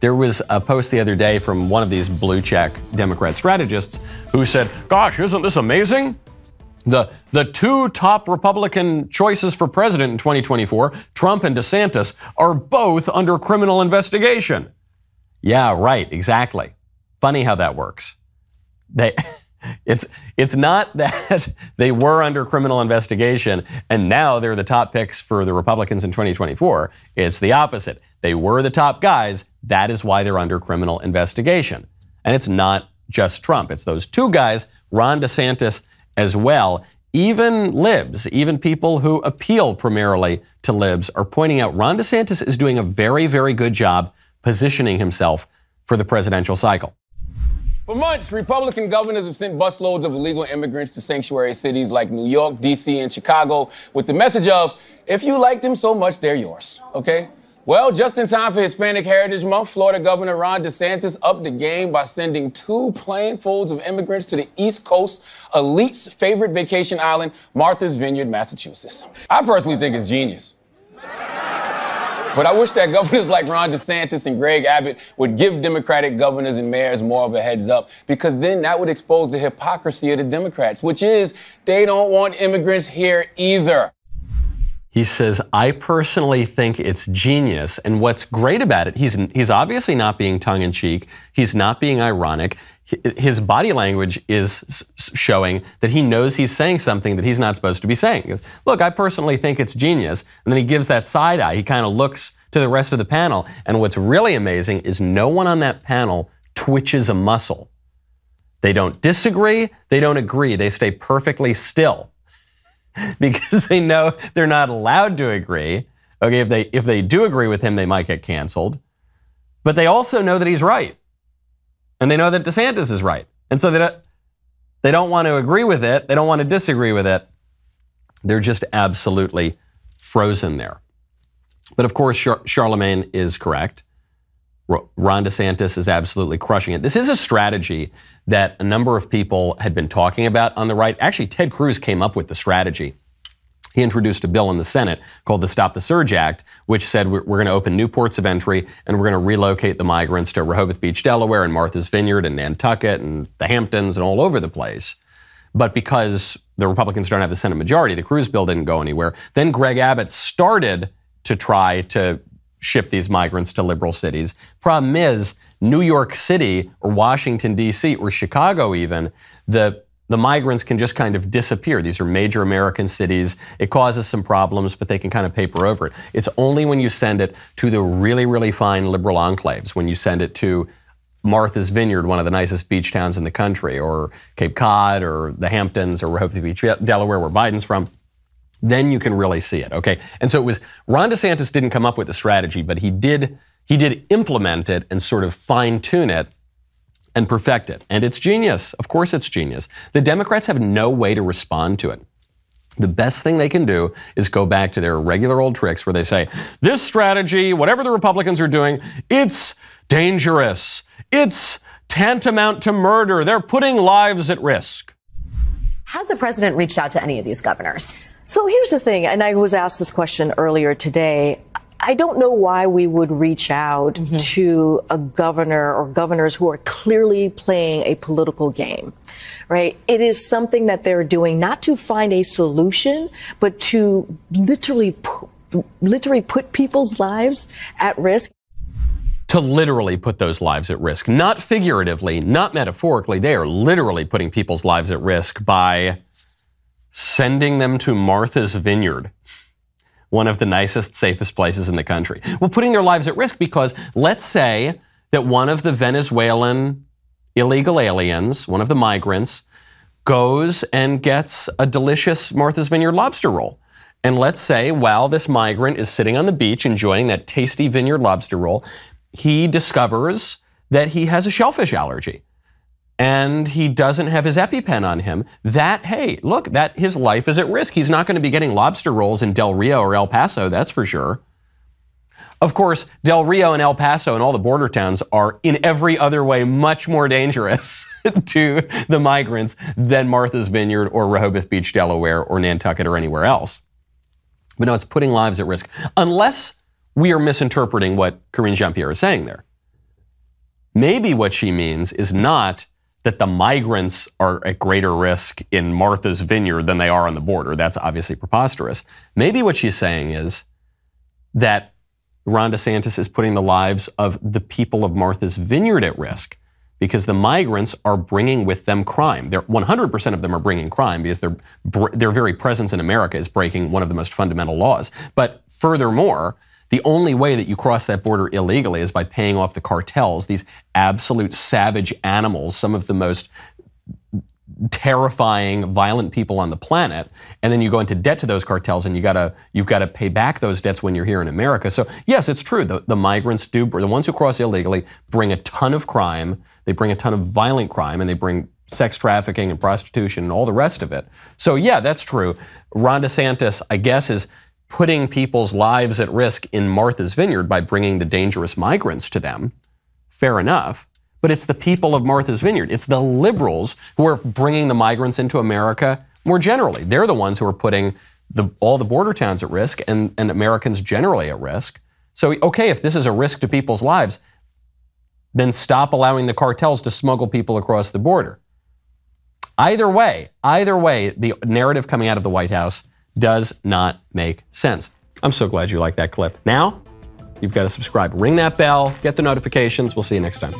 There was a post the other day from one of these blue check Democrat strategists who said, gosh, isn't this amazing? The two top Republican choices for president in 2024, Trump and DeSantis, are both under criminal investigation. Yeah, right, exactly. Funny how that works. It's not that they were under criminal investigation and now they're the top picks for the Republicans in 2024. It's the opposite. They were the top guys. That is why they're under criminal investigation. And it's not just Trump. It's those two guys, Ron DeSantis as well. Even libs, even people who appeal primarily to libs, are pointing out Ron DeSantis is doing a very, very good job positioning himself for the presidential cycle. For months, Republican governors have sent busloads of illegal immigrants to sanctuary cities like New York, D.C., and Chicago with the message of, if you like them so much, they're yours, okay? Well, just in time for Hispanic Heritage Month, Florida Governor Ron DeSantis upped the game by sending 2 planefuls of immigrants to the East Coast, elite's favorite vacation island, Martha's Vineyard, Massachusetts. I personally think it's genius. But I wish that governors like Ron DeSantis and Greg Abbott would give Democratic governors and mayors more of a heads up, because then that would expose the hypocrisy of the Democrats, which is they don't want immigrants here either. He says, I personally think it's genius. And what's great about it, he's obviously not being tongue-in-cheek. He's not being ironic. His body language is showing that he knows he's saying something that he's not supposed to be saying. He goes, look, I personally think it's genius. And then he gives that side eye. He kind of looks to the rest of the panel. And what's really amazing is no one on that panel twitches a muscle. They don't disagree. They don't agree. They stay perfectly still because they know they're not allowed to agree. Okay, if they do agree with him, they might get canceled. But they also know that he's right. And they know that DeSantis is right. And so they don't want to agree with it. They don't want to disagree with it. They're just absolutely frozen there. But of course, Charlamagne is correct. Ron DeSantis is absolutely crushing it. This is a strategy that a number of people had been talking about on the right. Actually, Ted Cruz came up with the strategy. He introduced a bill in the Senate called the Stop the Surge Act, which said we're going to open new ports of entry and we're going to relocate the migrants to Rehoboth Beach, Delaware, and Martha's Vineyard and Nantucket and the Hamptons and all over the place. But because the Republicans don't have the Senate majority, the Cruz bill didn't go anywhere. Then Greg Abbott started to try to ship these migrants to liberal cities. Problem is, New York City or Washington, D.C. or Chicago even, the migrants can just kind of disappear. These are major American cities. It causes some problems, but they can kind of paper over it. It's only when you send it to the really, really fine liberal enclaves, when you send it to Martha's Vineyard, one of the nicest beach towns in the country, or Cape Cod, or the Hamptons, or Rehoboth Beach, Delaware, where Biden's from, then you can really see it, okay? And so it was, Ron DeSantis didn't come up with the strategy, but he did implement it and sort of fine-tune it and perfect it. And it's genius. Of course it's genius. The Democrats have no way to respond to it. The best thing they can do is go back to their regular old tricks where they say, this strategy, whatever the Republicans are doing, it's dangerous. It's tantamount to murder. They're putting lives at risk. Has the president reached out to any of these governors? So here's the thing, and I was asked this question earlier today. I don't know why we would reach out to a governor or governors who are clearly playing a political game, right? It is something that they're doing not to find a solution, but to literally put people's lives at risk. To literally put those lives at risk, not figuratively, not metaphorically. They are literally putting people's lives at risk by sending them to Martha's Vineyard, one of the nicest, safest places in the country. Well, putting their lives at risk because let's say that one of the Venezuelan illegal aliens, one of the migrants, goes and gets a delicious Martha's Vineyard lobster roll. And let's say while this migrant is sitting on the beach enjoying that tasty vineyard lobster roll, he discovers that he has a shellfish allergy. And he doesn't have his EpiPen on him, that, hey, look, that his life is at risk. He's not going to be getting lobster rolls in Del Rio or El Paso, that's for sure. Of course, Del Rio and El Paso and all the border towns are in every other way much more dangerous to the migrants than Martha's Vineyard or Rehoboth Beach, Delaware or Nantucket or anywhere else. But no, it's putting lives at risk. Unless we are misinterpreting what Karine Jean-Pierre is saying there. Maybe what she means is not that the migrants are at greater risk in Martha's Vineyard than they are on the border. That's obviously preposterous. Maybe what she's saying is that Ron DeSantis is putting the lives of the people of Martha's Vineyard at risk because the migrants are bringing with them crime. 100% of them are bringing crime because their very presence in America is breaking one of the most fundamental laws. But furthermore, the only way that you cross that border illegally is by paying off the cartels, these absolute savage animals, some of the most terrifying, violent people on the planet, and then you go into debt to those cartels, and you've got to pay back those debts when you're here in America. So yes, it's true. The migrants the ones who cross illegally bring a ton of crime. They bring a ton of violent crime, and they bring sex trafficking and prostitution and all the rest of it. So yeah, that's true. Ron DeSantis, I guess, is putting people's lives at risk in Martha's Vineyard by bringing the dangerous migrants to them. Fair enough. But it's the people of Martha's Vineyard. It's the liberals who are bringing the migrants into America more generally. They're the ones who are putting all the border towns at risk and Americans generally at risk. So, okay, if this is a risk to people's lives, then stop allowing the cartels to smuggle people across the border. Either way, the narrative coming out of the White House does not make sense. I'm so glad you liked that clip. Now, you've got to subscribe. Ring that bell, get the notifications. We'll see you next time.